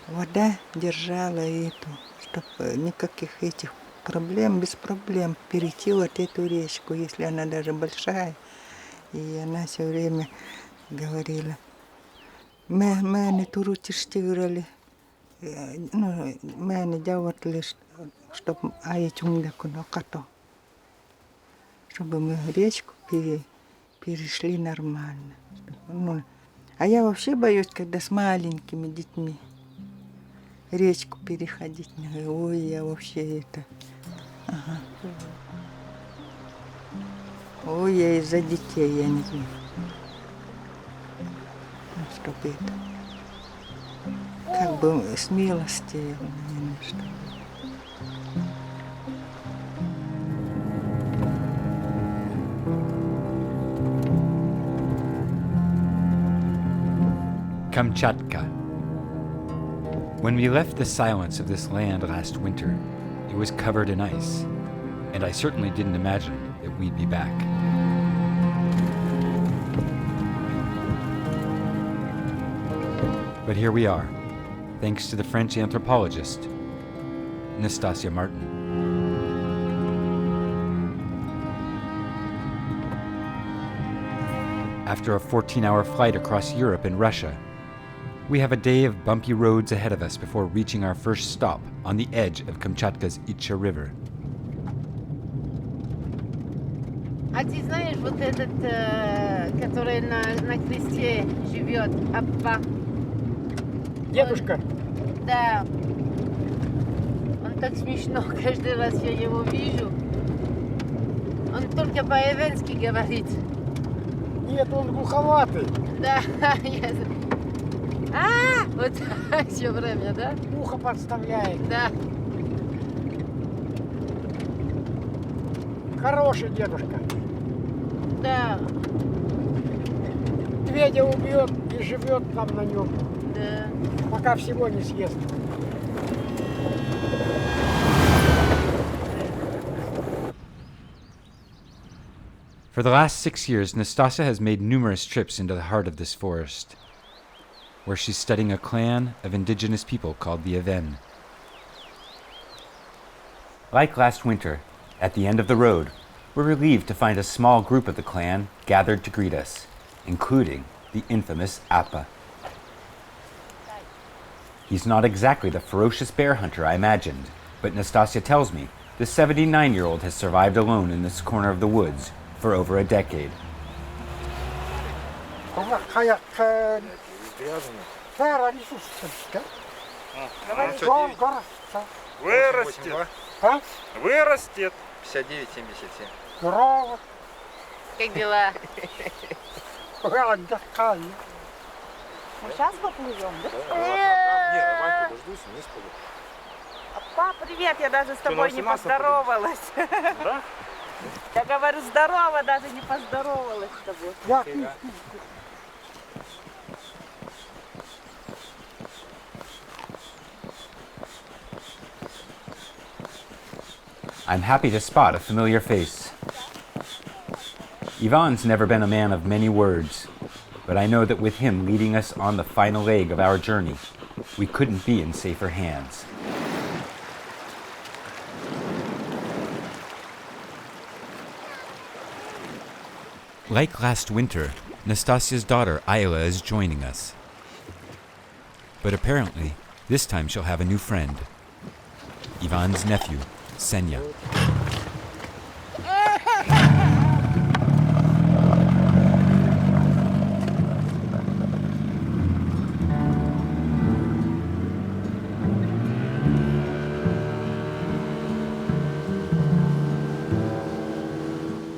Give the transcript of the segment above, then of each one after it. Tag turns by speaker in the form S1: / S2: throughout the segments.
S1: вода держала эту, чтобы никаких этих проблем, без проблем перейти вот эту речку, если она даже большая. И она все время говорила, мы не турутиштиграли, ну, мы не делали, чтобы чтобы мы речку перешли нормально. Ну, а я вообще боюсь, когда с маленькими детьми речку переходить. Ой, я вообще это... Ага. Ой, я из-за детей, я не знаю. Чтобы это... Как бы смелости, наверное, чтобы...
S2: Kamchatka. When we left the silence of this land last winter, it was covered in ice, and I certainly didn't imagine that we'd be back. But here we are, thanks to the French anthropologist Nastassja Martin. After a 14-hour flight across Europe and Russia, we have a day of bumpy roads ahead of us before reaching our first stop on the edge of Kamchatka's Itcha River.
S3: А ты знаешь, вот этот, который на кресте живет, Аппа?
S4: Дедушка?
S3: Да. Он так смешно, каждый раз я его вижу. Он только по-эвенски говорит.
S4: Нет, он глуховатый.
S3: Да, я... вот так все время, да?
S4: Ухо подставляет.
S3: Да.
S4: Хороший дедушка.
S3: Да.
S4: Медведя убьет и живет там на нем.
S3: Да.
S4: Пока всего не съест.
S2: For the last 6 years, Nastassja has made numerous trips into the heart of this forest, where she's studying a clan of indigenous people called the Evène. Like last winter, at the end of the road, we're relieved to find a small group of the clan gathered to greet us, including the infamous Appa. He's not exactly the ferocious bear hunter I imagined, but Nastassja tells me the 79-year-old has survived alone in this corner of the woods for over a decade.
S5: Вырастет. Вырастет. 59-77.
S4: Здорово.
S3: Как дела?
S4: Отдыхаю.
S3: Мы сейчас поплывем, да?
S5: Не, Ваньку дождусь, вниз пойду.
S3: Папа, привет, я даже с тобой не
S5: 18
S3: поздоровалась.
S5: Да?
S3: Я говорю, здорово, даже не поздоровалась с тобой.
S2: I'm happy to spot a familiar face. Evène's never been a man of many words, but I know that with him leading us on the final leg of our journey, we couldn't be in safer hands. Like last winter, Nastassja's daughter Ayla is joining us. But apparently, this time she'll have a new friend. Evène's nephew, Senya.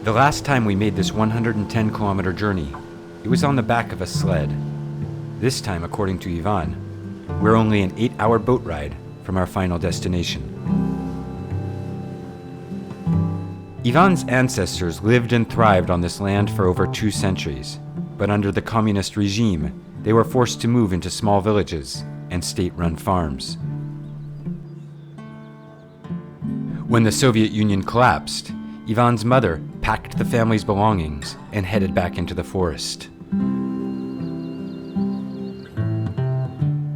S2: The last time we made this 110-kilometer journey, it was on the back of a sled. This time, according to Evène, we're only an 8-hour boat ride from our final destination. Evène's ancestors lived and thrived on this land for over 2 centuries, but under the communist regime, they were forced to move into small villages and state-run farms. When the Soviet Union collapsed, Evène's mother packed the family's belongings and headed back into the forest.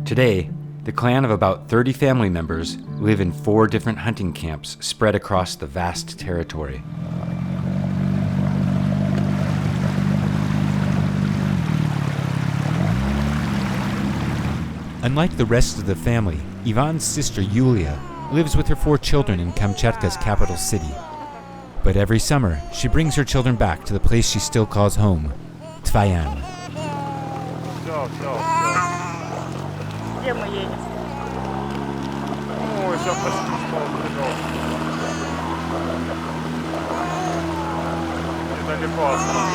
S2: Today, The clan of about 30 family members live in 4 different hunting camps spread across the vast territory. Unlike the rest of the family, Evène's sister Yulia lives with her 4 children in Kamchatka's capital city. But every summer, she brings her children back to the place she still calls home, Evène.
S3: Где мы едем?
S5: Ой, сейчас почти стал. Недалеко осталось.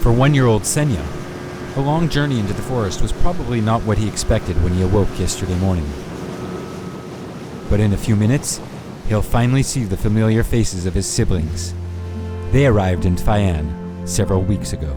S2: For 1-year-old Senya, a long journey into the forest was probably not what he expected when he awoke yesterday morning. But in a few minutes, he'll finally see the familiar faces of his siblings. They arrived in Evène several weeks ago.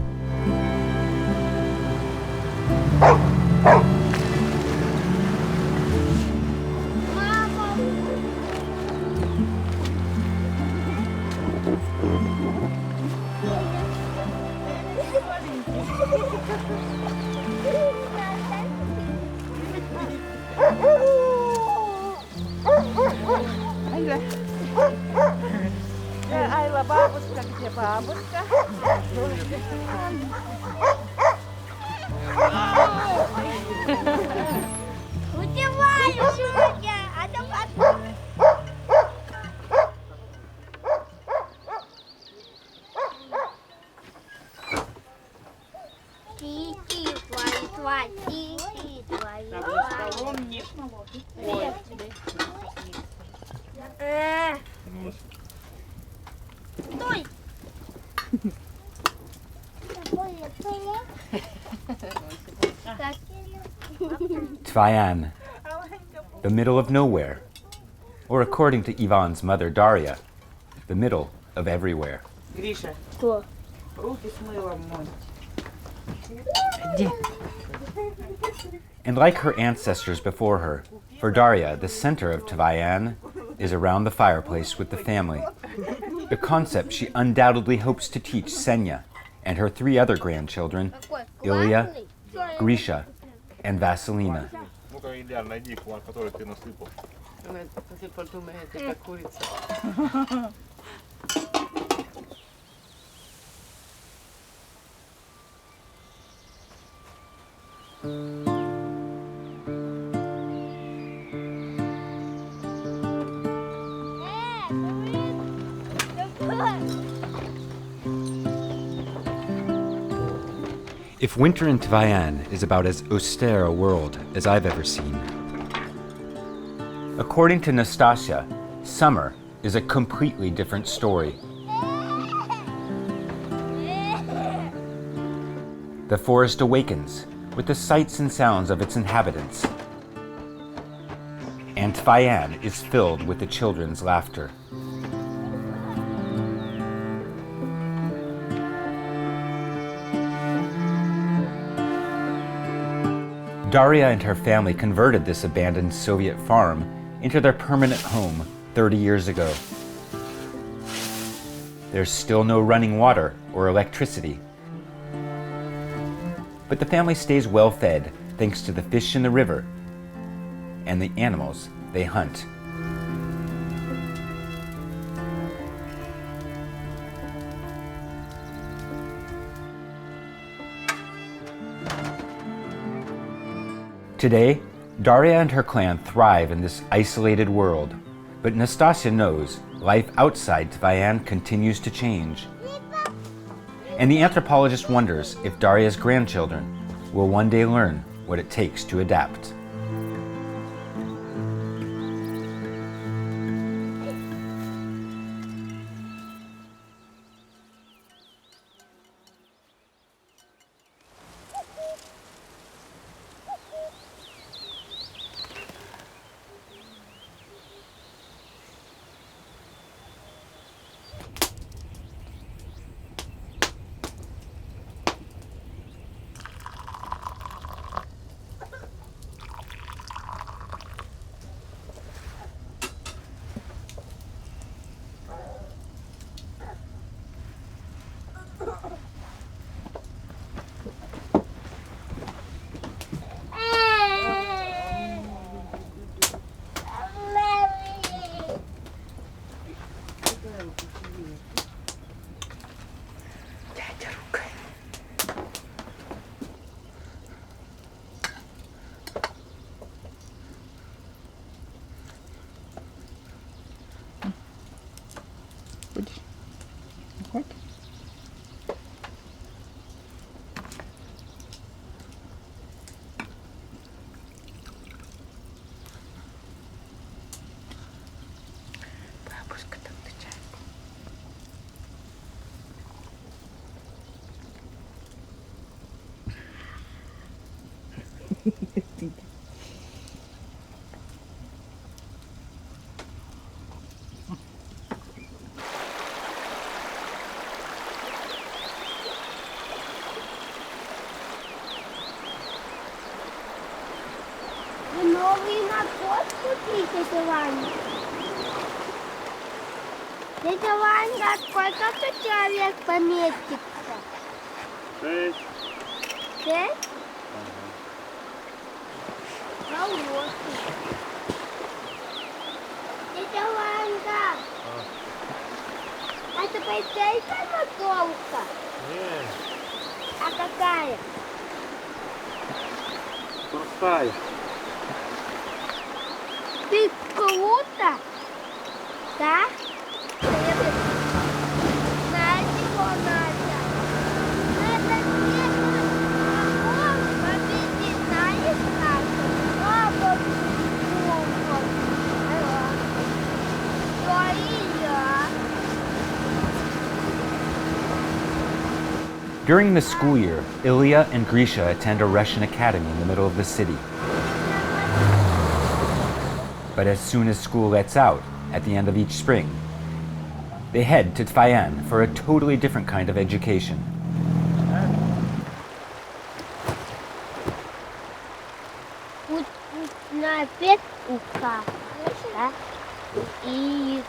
S3: Айла, бабушка, где бабушка?
S6: Успеваю сегодня, а то потом. Тихи, твои, тихи, твои. Стой!
S2: Evène, the middle of nowhere. Or according to Evène's mother Daria, the middle of everywhere.
S3: Гриша,
S6: Что?
S3: руки с мылом мой.
S2: And like her ancestors before her, for Daria, the center of Evène is around the fireplace with the family. A concept she undoubtedly hopes to teach Senya and her 3 other grandchildren, Ilya, Grisha, and Vasilina.
S5: Ну-ка, идеально, найди план, который ты насыпал.
S3: Ты подумаешь, это как курица.
S2: If winter in Evène is about as austere a world as I've ever seen, according to Nastassja, summer is a completely different story. The forest awakens with the sights and sounds of its inhabitants, and Evène is filled with the children's laughter. Daria and her family converted this abandoned Soviet farm into their permanent home 30 years ago. There's still no running water or electricity, but the family stays well fed thanks to the fish in the river and the animals they hunt. Today, Daria and her clan thrive in this isolated world, but Nastassja knows life outside Evène continues to change. And the anthropologist wonders if Daria's grandchildren will one day learn what it takes to adapt.
S1: Хоть? Бабушка там чай.
S6: Вы новый набор купили, тетя Ваня? Тетя Ваня, сколько тут человек поместится?
S5: 6.
S6: 6? Колодцы. Тетя Ваня, это полицейская мотовка?
S5: Нет,
S6: А какая?
S5: простая.
S6: Ты круто? Да? Знаете, что надо? Надо сделать вагон, победить, знаешь, как? Баба, Daria.
S2: During the school year, Ilya and Grisha attend a Russian academy in the middle of the city. But as soon as school lets out, at the end of each spring, they head to Tvayan for a totally different kind of education.
S6: Тут на петуха, да? И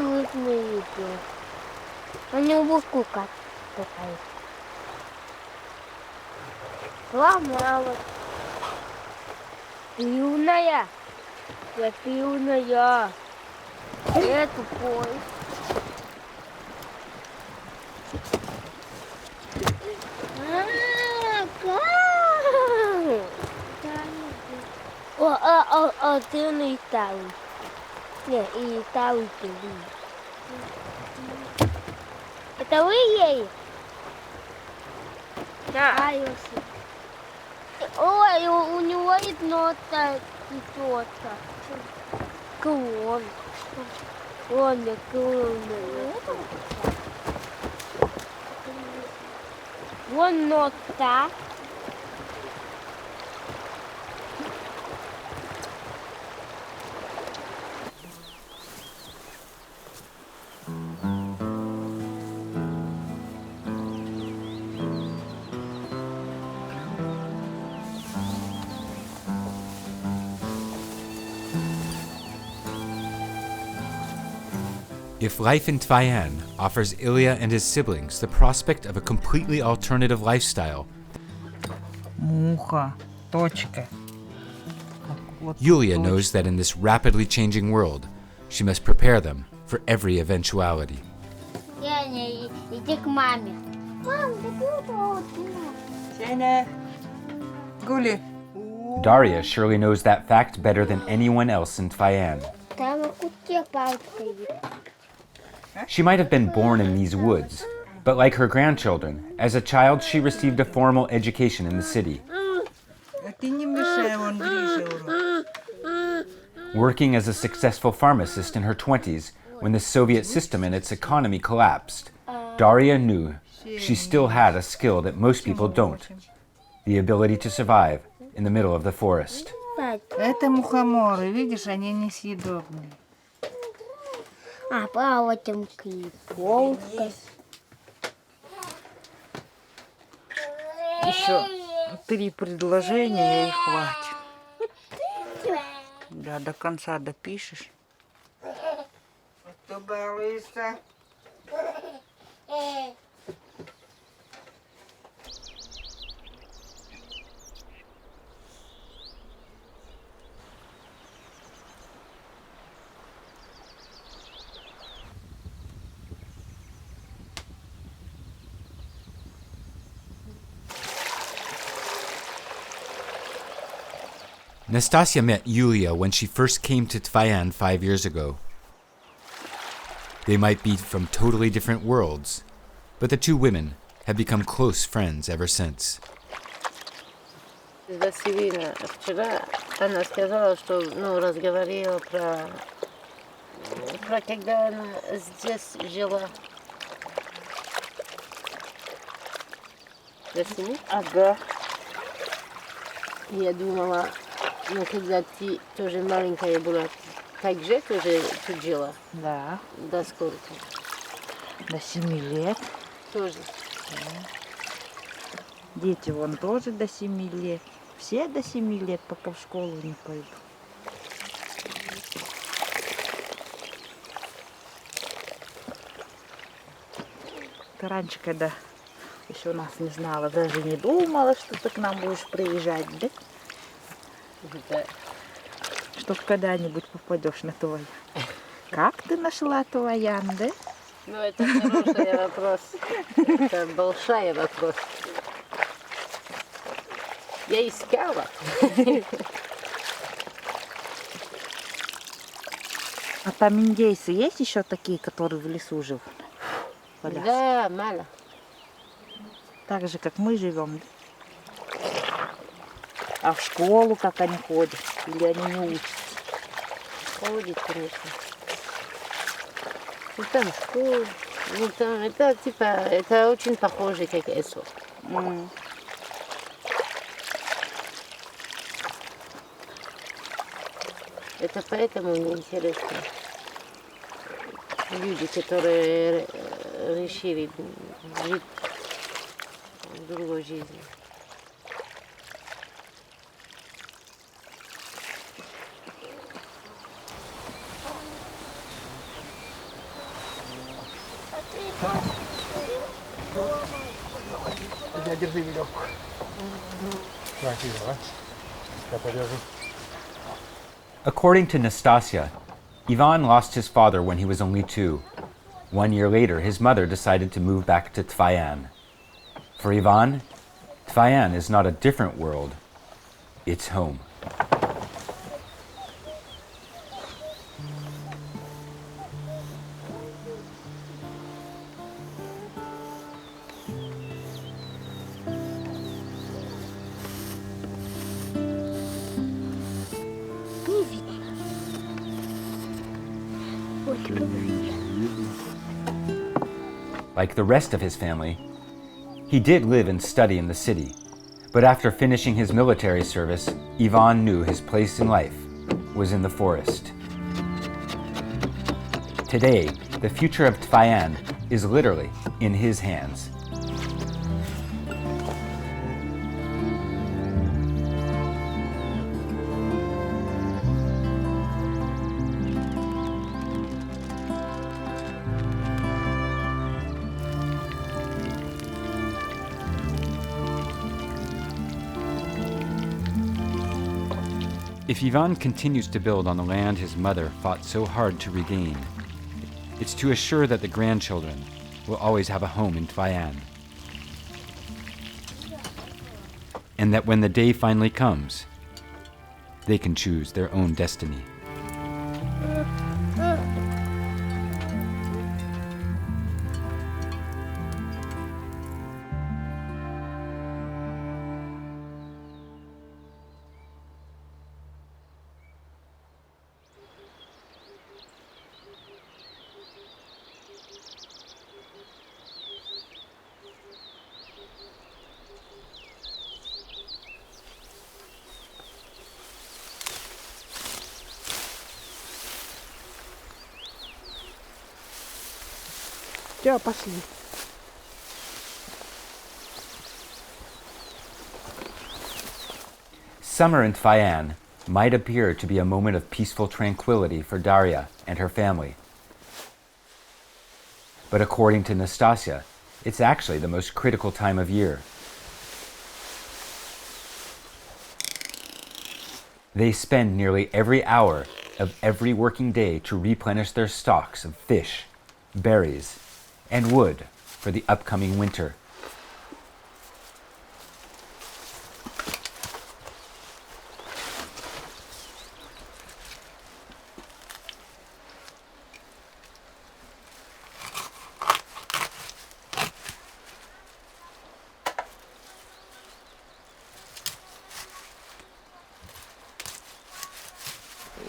S6: вот мы идем. У него кука такая. Сломалась. Пивная. Я пивная. Я тупой. О, ты на Италии. Не, и Италии ты. Это вы ей? Да. Ой, у него одно что-то. Клон. Клон. Вон нота.
S2: If life in Tvayan offers Ilya and his siblings the prospect of a completely alternative lifestyle,
S1: Муха. Точка. Вот
S2: Yulia
S1: точка.
S2: knows that in this rapidly changing world, she must prepare them for every eventuality.
S6: Не, иди к маме. Мам,
S1: Сеня. Гули.
S2: Daria surely knows that fact better than anyone else in Tvayan.
S6: Там в куте палка есть.
S2: She might have been born in these woods, but like her grandchildren, as a child she received a formal education in the city.
S1: А ты не мешай, вон Гриша урок.
S2: Working as a successful pharmacist in her 20s, when the Soviet system and its economy collapsed, Daria knew she still had a skill that most people don't: the ability to survive in the middle of the forest.
S1: Это мухоморы, видишь, они несъедобные.
S6: А по этим клиповка.
S1: Еще 3 предложения и хватит. Да, до конца допишешь. Кто балуется?
S2: Nastassja met Yulia when she first came to Tvayan 5 years ago. They might be from totally different worlds, but the two women have become close friends ever since.
S7: Когда Севина вчера, она сказала, что разговаривала про когда она здесь жила. Да, Севина?
S3: Ага.
S7: Я думала, когда ты тоже маленькая была, так же тоже тут жила?
S3: Да.
S7: До сколько?
S3: До 7 лет.
S7: Тоже.
S3: Дети вон тоже до 7 лет. Все до 7 лет, пока в школу не пойдут. Ты раньше, когда еще нас не знала, даже не думала, что ты к нам будешь приезжать, да?
S7: Да.
S3: Что когда-нибудь попадешь на твой. Как ты нашла Твоян, да?
S7: Ну, это хороший вопрос. Это большой вопрос. Я искала.
S3: А там индейцы есть еще такие, которые в лесу живут? В Аляске?
S7: Да, мало.
S3: Так же, как мы живем, да? А в школу как они ходят? Или они не учатся?
S7: Ходит, конечно. Ну, там школа. Ну, там, это типа, это очень похоже, как ЭСО. Это поэтому мне интересно. Люди, которые решили жить в другой жизни.
S4: Я держи веревку. Так, давай. Я подержу.
S2: According to Nastassja, Evène lost his father when he was only 2. 1 year later, his mother decided to move back to Tvyan. For Evène, Tvyan is not a different world, it's home.
S6: Не видно. Ой, как видно.
S2: Like the rest of his family, he did live and study in the city, but after finishing his military service, Evène knew his place in life was in the forest. Today, the future of Tvyan is literally in his hands. If Evène continues to build on the land his mother fought so hard to regain, it's to assure that the grandchildren will always have a home in Tvyan. And that when the day finally comes, they can choose their own destiny.
S3: Все, пошли.
S2: Summer in Tvyan might appear to be a moment of peaceful tranquility for Daria and her family. But according to Nastassja, it's actually the most critical time of year. They spend nearly every hour of every working day to replenish their stocks of fish, berries, and wood for the upcoming winter.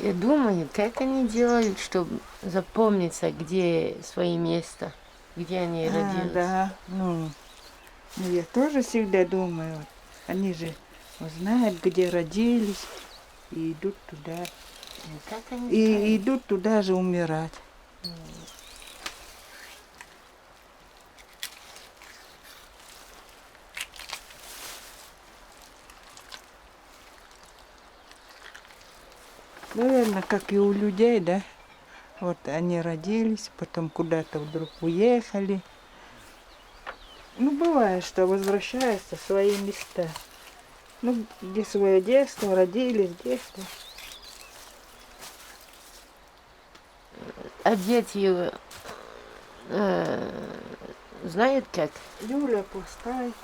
S7: Я думаю, как они делают, чтобы запомниться, где свое место, где они родились.
S1: Да, ну, я тоже всегда думаю, вот, они же знают, где родились, и идут туда.
S7: Ну, как они
S1: И
S7: знают?
S1: идут туда же умирать. Наверное, как и у людей, да? Вот они родились, потом куда-то вдруг уехали. Ну, бывает, что возвращаются в свои места. Ну, где свое детство, родились, детство.
S7: А дети знают как?
S1: Юля пластает.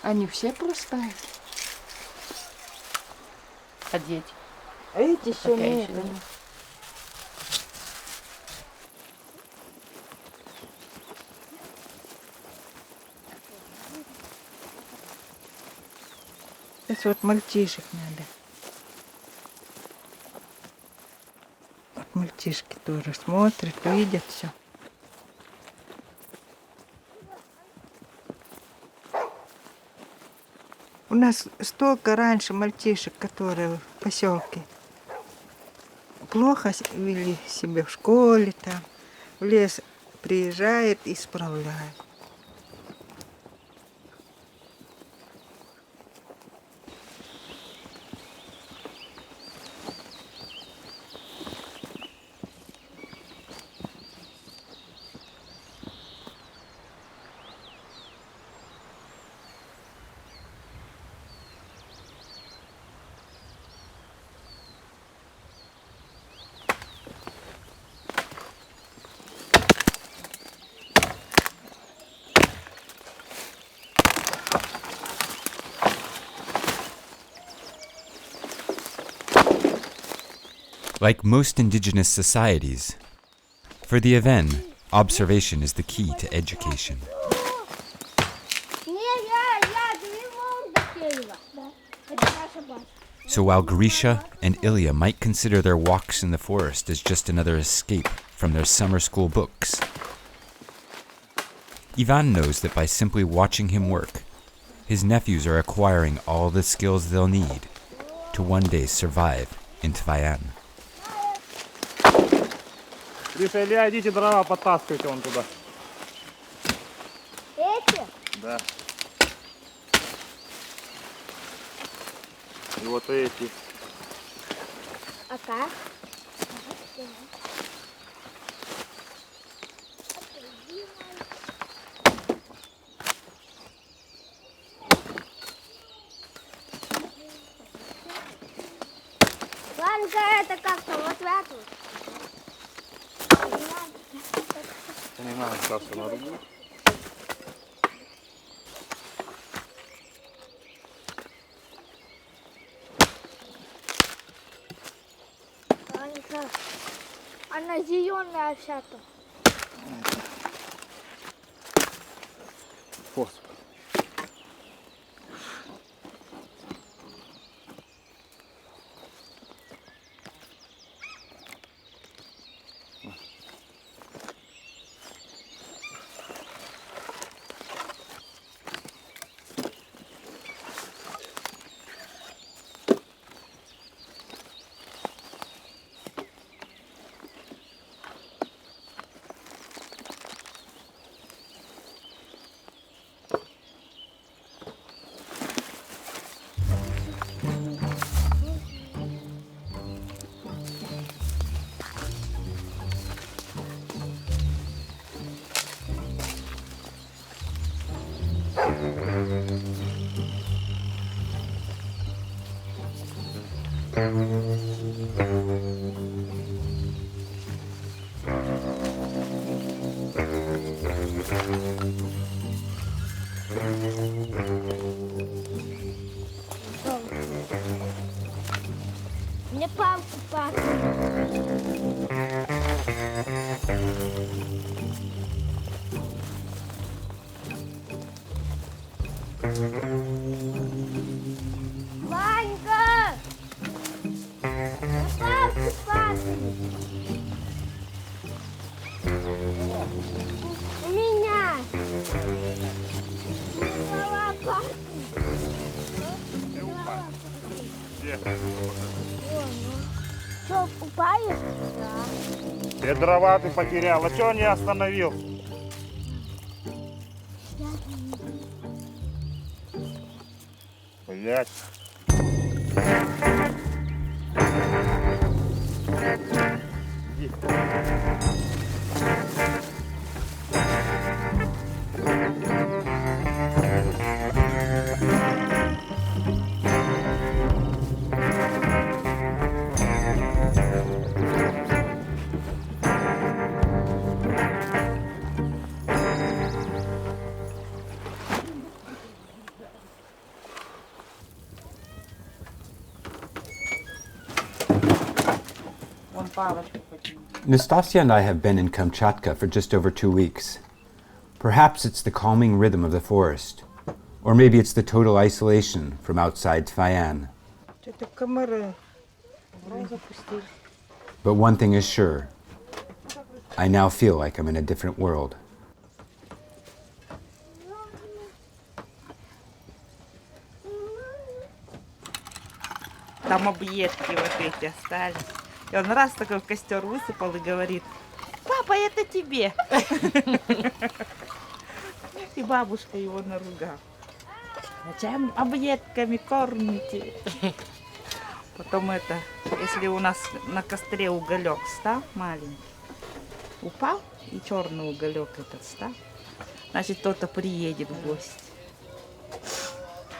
S1: Они все пластают.
S7: А дети?
S1: А эти еще
S7: Пока
S1: нет.
S7: еще нет.
S1: Сейчас вот мальчишек надо. Вот мальчишки тоже смотрят, видят все. У нас столько раньше мальчишек, которые в поселке плохо вели себя в школе, там, в лес приезжает и исправляет.
S2: Like most indigenous societies, for the Evène, observation is the key to education. So while Grisha and Ilya might consider their walks in the forest as just another escape from their summer school books, Evène knows that by simply watching him work, his nephews are acquiring all the skills they'll need to one day survive in Evène.
S5: Гриша, Илья, идите дрова подтаскивайте вон туда.
S6: Эти?
S5: Да. И вот эти.
S6: Ага. Ванька, это как-то вот в эту.
S5: Не надо ставься на руку.
S6: Ванька, она зеленая вся-то.
S5: Фосфор.
S6: Мне палку пахнет. Ванька! Папа, папа. У меня. Папа.
S5: Где?
S6: Что, упали?
S5: Где дрова ты потерял? А чего не остановил? Блять.
S3: Вон палочку потяни.
S2: Nastassja and I have been in Kamchatka for just over 2 weeks. Perhaps it's the calming rhythm of the forest, or maybe it's the total isolation from outside Evène.
S1: Что-то комары.
S2: But one thing is sure, I now feel like I'm in a different world.
S3: Там объедки вот эти остались. И он раз такой в костер высыпал и говорит: папа, это тебе. И бабушка его наругала. Зачем объедками кормите? Потом это, если у нас на костре уголек стал маленький, упал, и черный уголек этот стал, значит, кто-то приедет в гости.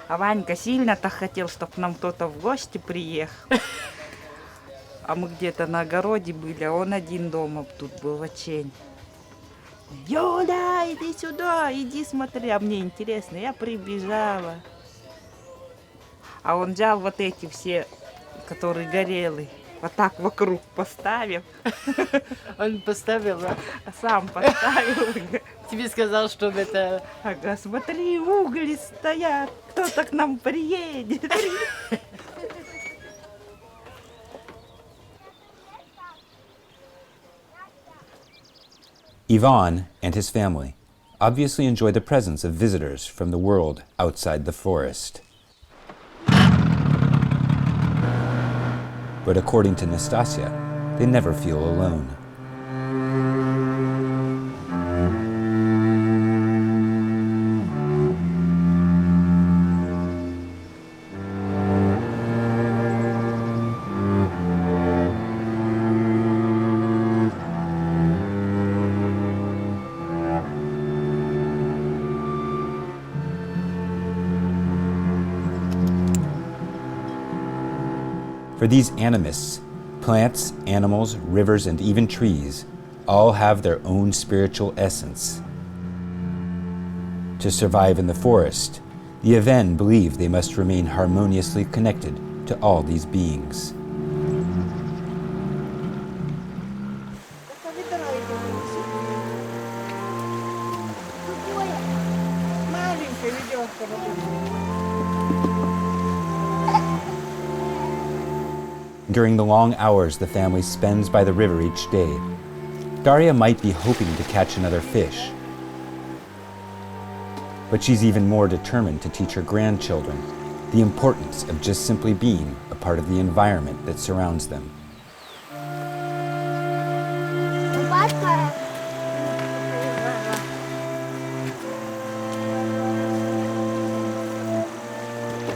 S3: А Ванька сильно так хотел, чтобы к нам кто-то в гости приехал. А мы где-то на огороде были, а он один дома тут был, в Очень. Юля, иди сюда, иди смотри. А мне интересно, я прибежала. А он взял вот эти все, которые горелые, вот так вокруг поставил.
S7: Он поставил, да?
S3: А сам поставил.
S7: Тебе сказал, чтобы это...
S3: Ага, смотри, угли стоят, кто-то к нам приедет.
S2: Evène and his family obviously enjoy the presence of visitors from the world outside the forest. But according to Nastassja, they never feel alone. For these animists, plants, animals, rivers, and even trees all have their own spiritual essence. To survive in the forest, the Evène believe they must remain harmoniously connected to all these beings.
S1: Маленькая ведерко.
S2: During the long hours the family spends by the river each day, Daria might be hoping to catch another fish. But she's even more determined to teach her grandchildren the importance of just simply being a part of the environment that surrounds them.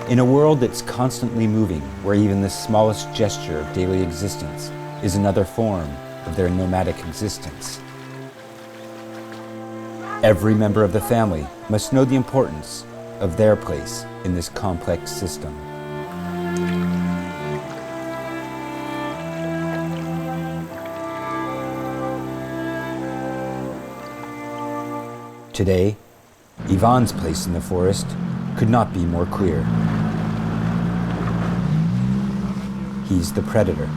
S2: In a world that's constantly moving, where even the smallest gesture of daily existence is another form of their nomadic existence, every member of the family must know the importance of their place in this complex system. Today, Evène's place in the forest could not be more clear. He's the predator.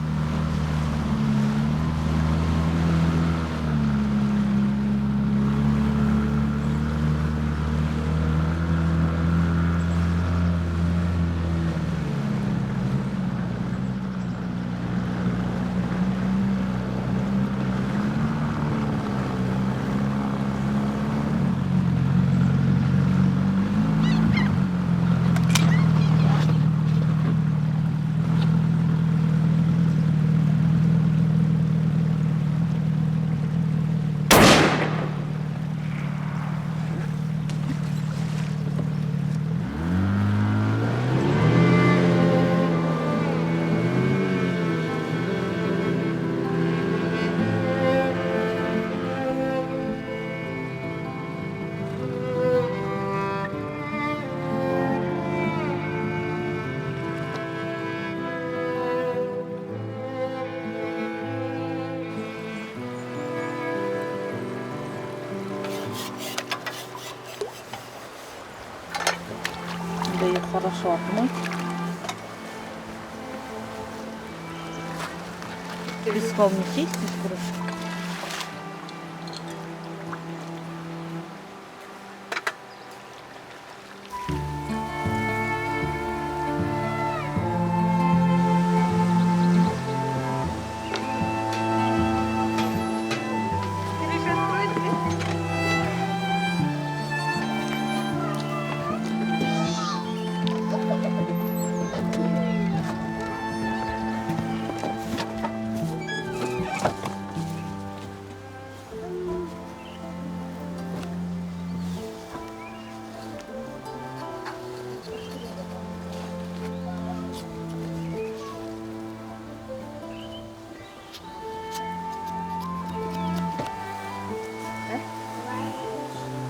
S3: хорошо отмыть. Песком не чистить просто.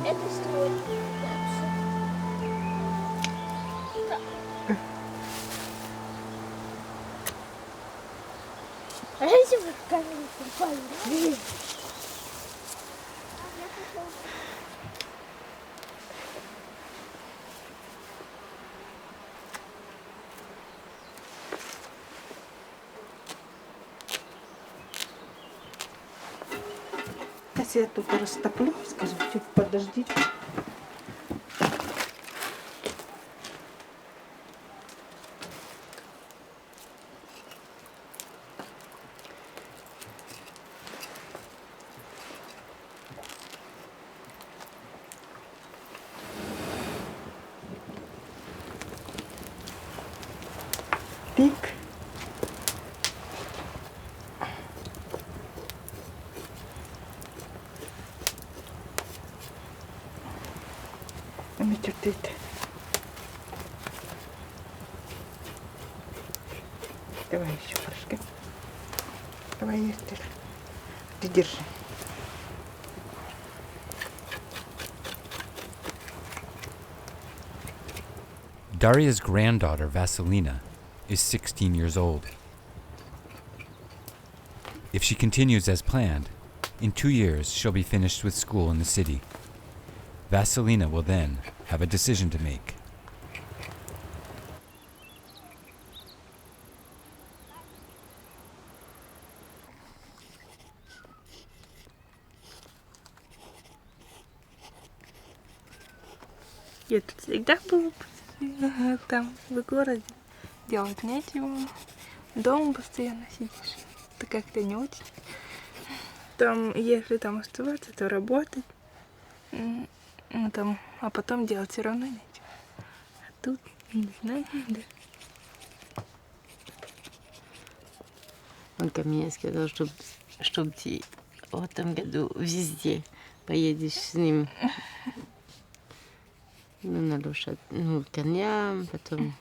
S6: Это стоит. А если вы в камеру попали?
S3: Сейчас я тут растоплю, скажу, чуть подождите.
S1: Тик. Метютит. Давай еще порошки. Давай, Естер. Ты держи.
S2: Daria's granddaughter, Vasilina, is 16 years old. If she continues as planned, in 2 years she'll be finished with school in the city. Vasilina will then have a decision to make.
S8: Я тут всегда была там, в городе. Делать нечего. Дома постоянно сидишь. Это как-то не очень. Там, если там оставаться, то работать. Ну, там, а потом делать все равно нечего. А тут, не знаю, да.
S7: Он ко мне сказал, чтоб ты в этом году везде поедешь с ним. Ну, на лошадь, ну, коням, потом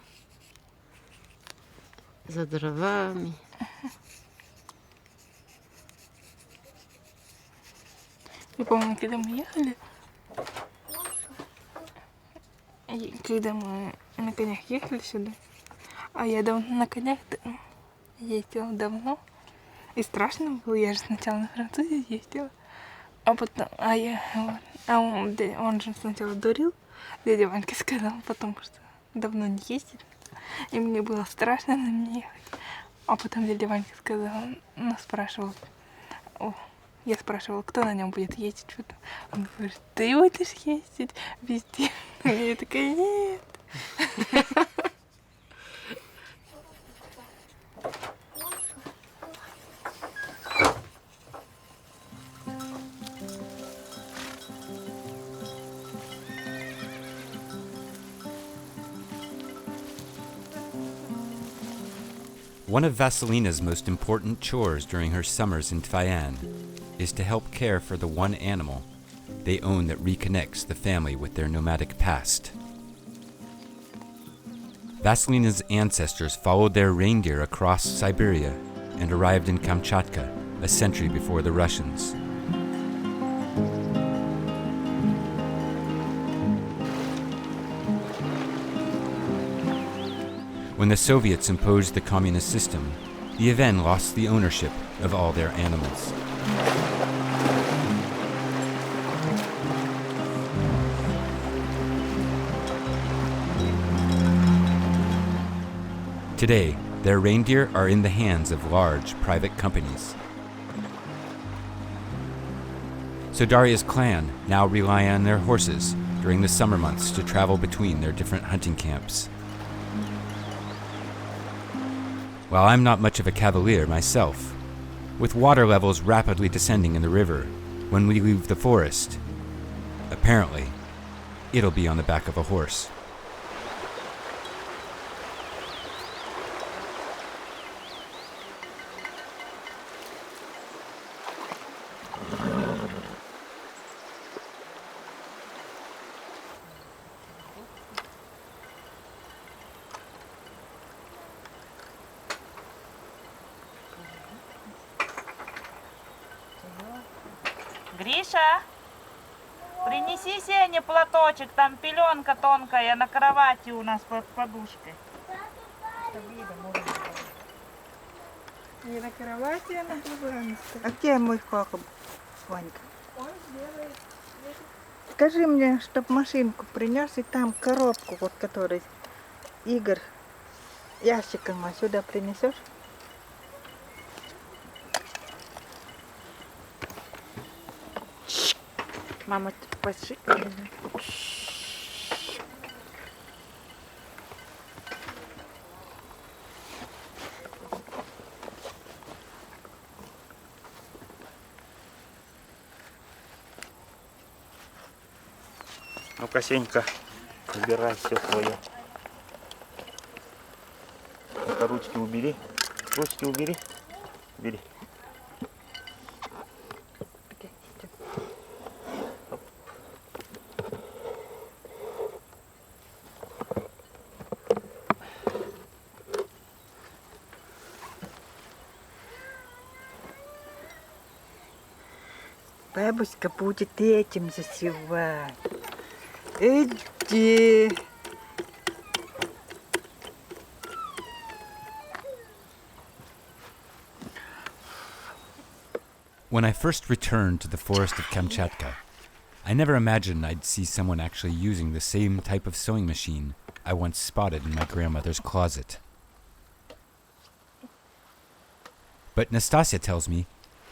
S7: за дровами.
S8: Я помню, когда мы ехали, когда мы на конях ехали сюда, а я на конях ездила давно, и страшно было, я же сначала на французе ездила, а потом, он же сначала дурил, дядя Ванька сказал, потому что давно не ездили, и мне было страшно на нем ехать, а потом дядя Ванька сказал, ну, спрашивал, я спрашивала, кто на нем будет ездить. Он говорит, ты будешь ездить везде. Я такая, нет.
S2: One of Vasilina's most important chores during her summers in Evène is to help care for the one animal they own that reconnects the family with their nomadic past. Vasilina's ancestors followed their reindeer across Siberia and arrived in Kamchatka a century before the Russians. When the Soviets imposed the communist system, the Evène lost the ownership of all their animals. Today, their reindeer are in the hands of large private companies. So Daria's clan now rely on their horses during the summer months to travel between their different hunting camps. While I'm not much of a cavalier myself, with water levels rapidly descending in the river when we leave the forest, apparently, it'll be on the back of a horse.
S3: Гриша, принеси Сене платочек, там пеленка тонкая на кровати у нас под подушкой.
S8: Не на кровати, а на диване.
S1: А где мой папа, Ванька?
S8: Он сделает.
S1: Скажи мне, чтоб машинку принес, и там коробку, вот которой Игорь ящиком сюда принесешь?
S3: Мама, пошли.
S5: Ну-ка, Сенька, убирай все свое. Ну-ка, ручки убери. Ручки убери. Убери.
S1: Бабушка будет этим засевать. Иди.
S2: When I first returned to the forest of Kamchatka, I never imagined I'd see someone actually using the same type of sewing machine I once spotted in my grandmother's closet. But Nastassja tells me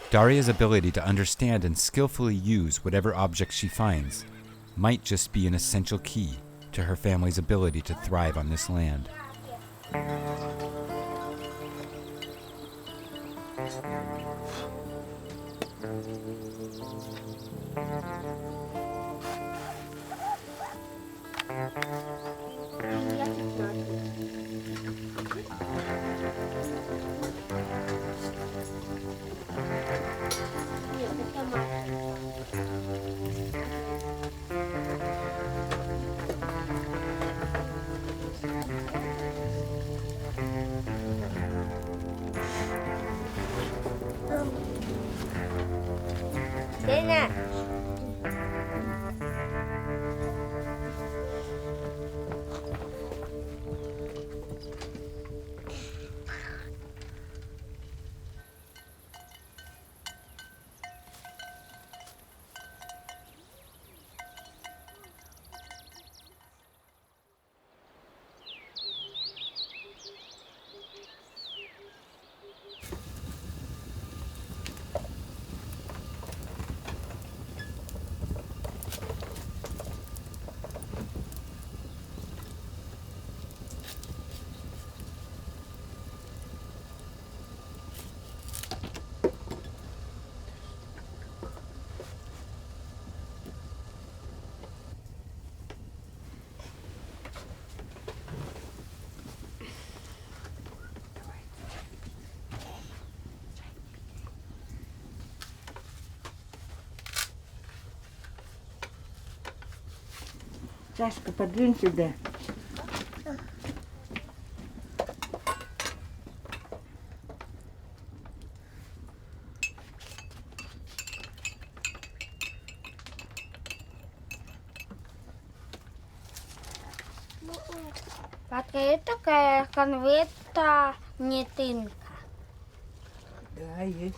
S2: Daria's ability to understand and skillfully use whatever object she finds might just be an essential key to her family's ability to thrive on this land.
S6: Dana.
S1: Чашка, подвинь сюда.
S6: Это такая конверта не тынка.
S1: Да, есть.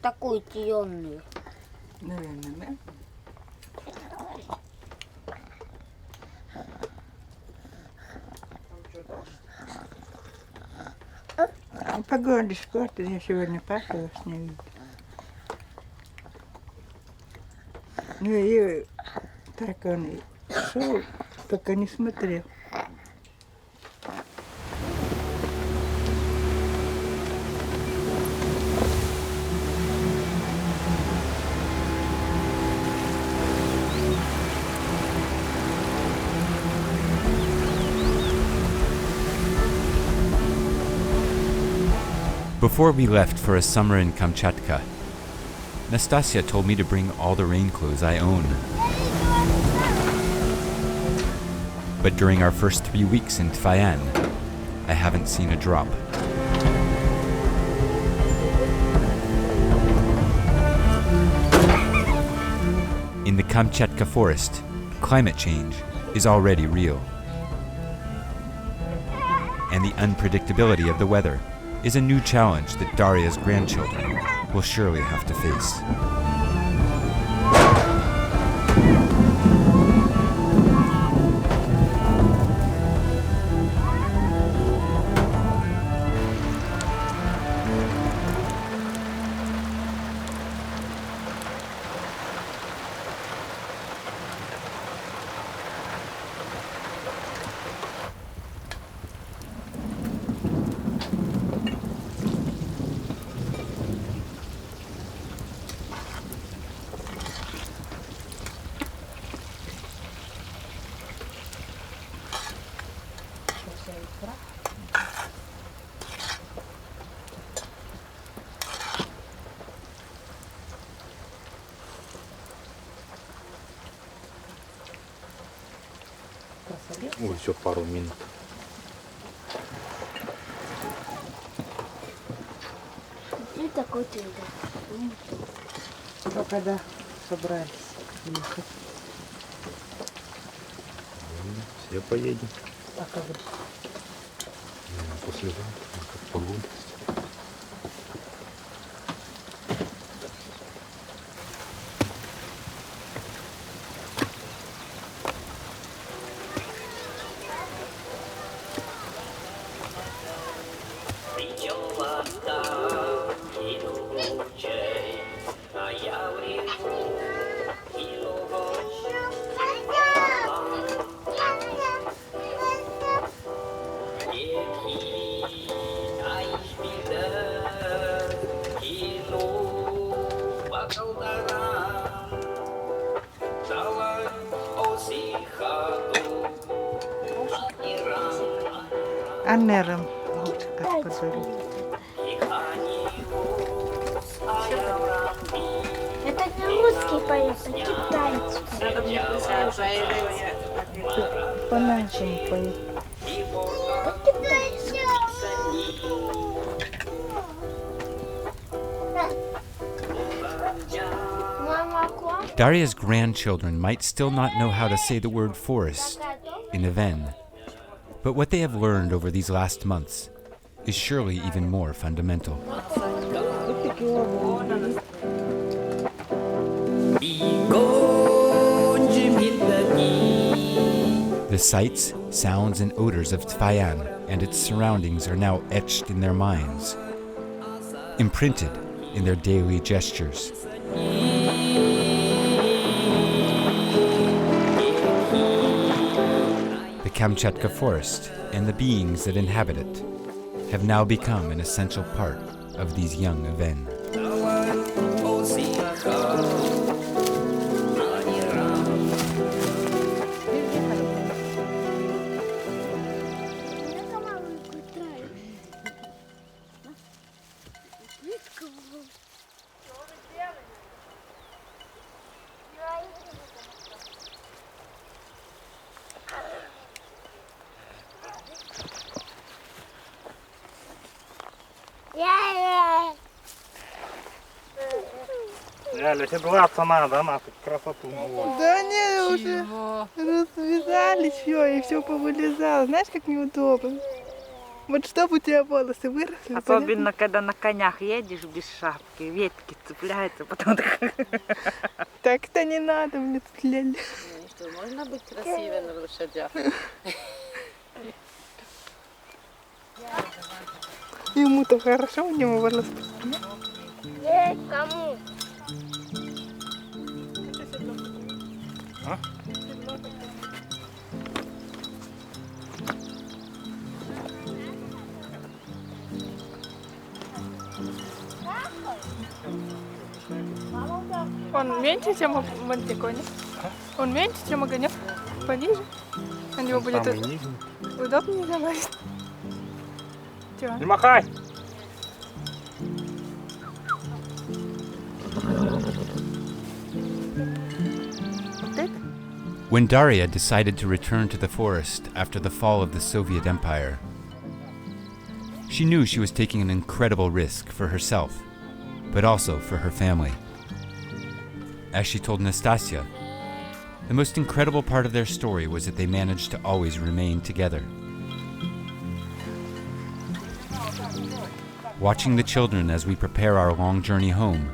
S6: такую темную.
S1: Наверное, да? Погода испортилась, я сегодня пахала с ней. Ну и так он и шел, только не смотрел.
S2: Before we left for a summer in Kamchatka, Nastassja told me to bring all the rain clothes I own. But during our first 3 weeks in Evène, I haven't seen a drop. In the Kamchatka forest, climate change is already real. And the unpredictability of the weather is a new challenge that Daria's grandchildren will surely have to face.
S4: Ой, еще пару минут.
S6: И такой туда.
S3: Ну, когда собрались ехать.
S4: Все поедем.
S3: А когда?
S4: Послезавтра, как погода.
S1: А нервом лучше как подарить.
S6: Это не русский поет, а китайский.
S1: По-нашему поет.
S6: По-китайски.
S2: Daria's grandchildren might still not know how to say the word forest in Evène, but what they have learned over these last months is surely even more fundamental. The sights, sounds, and odors of Evène and its surroundings are now etched in their minds, imprinted in their daily gestures. The Kamchatka forest and the beings that inhabit it have now become an essential part of these young Evène.
S5: Ляля, седлаться надо, она тут красоту наводит.
S1: Да не, уже развязали все, и все повылезало. Знаешь, как неудобно.
S8: Вот чтобы у тебя волосы выросли.
S3: Особенно, когда на конях едешь без шапки, ветки цепляются, потом так...
S8: Так-то не надо мне тут ляль.
S7: Что, можно быть красивой на лошадях?
S8: Ему-то хорошо, у него волосы.
S6: Кому?
S8: Он меньше, чем в антиконе. Он меньше, чем огонек. Пониже. На него будет
S5: Самый нижний.
S8: удобнее залазить. Чего?
S5: Не махай!
S2: When Daria decided to return to the forest after the fall of the Soviet Empire, she knew she was taking an incredible risk for herself, but also for her family. As she told Nastassja, the most incredible part of their story was that they managed to always remain together. Watching the children as we prepare our long journey home,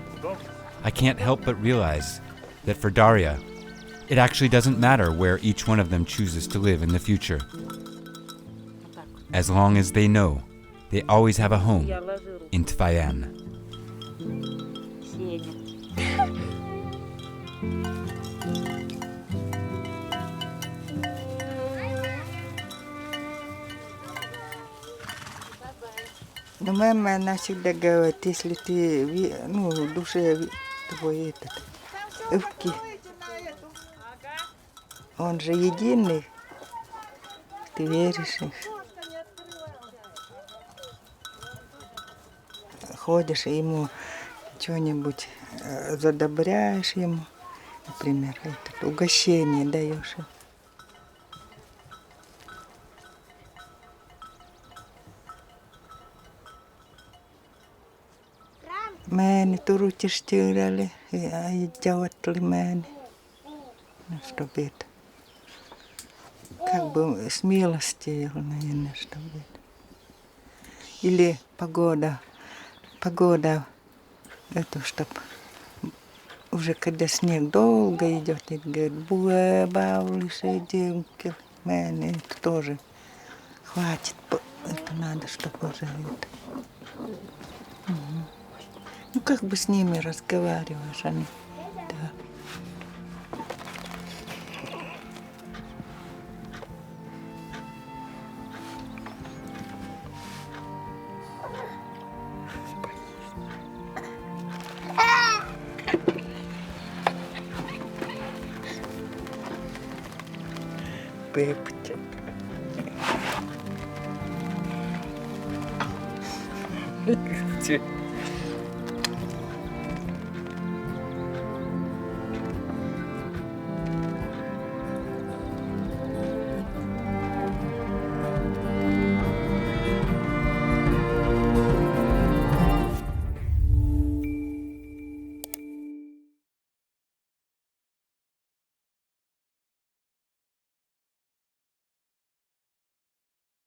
S2: I can't help but realize that for Daria, it actually doesn't matter where each one of them chooses to live in the future. As long as they know they always have a home in Evène.
S1: Но мама, она всегда говорит, если ты, в душе твой этот, Эвки, он же единый, ты веришь их. Ходишь и ему что-нибудь задобряешь ему, например, угощение даешь ему. Määni turutistyydälle ja jauhatteli määni. No, что это? Как бы смелости его, наверное, что это. Или погода, это чтоб уже когда снег долго идет, и говорит, баулишь, девки, мääни, это тоже хватит, это надо, чтобы уже это. Ну, как бы с ними разговариваешь, они, да. Пепчик.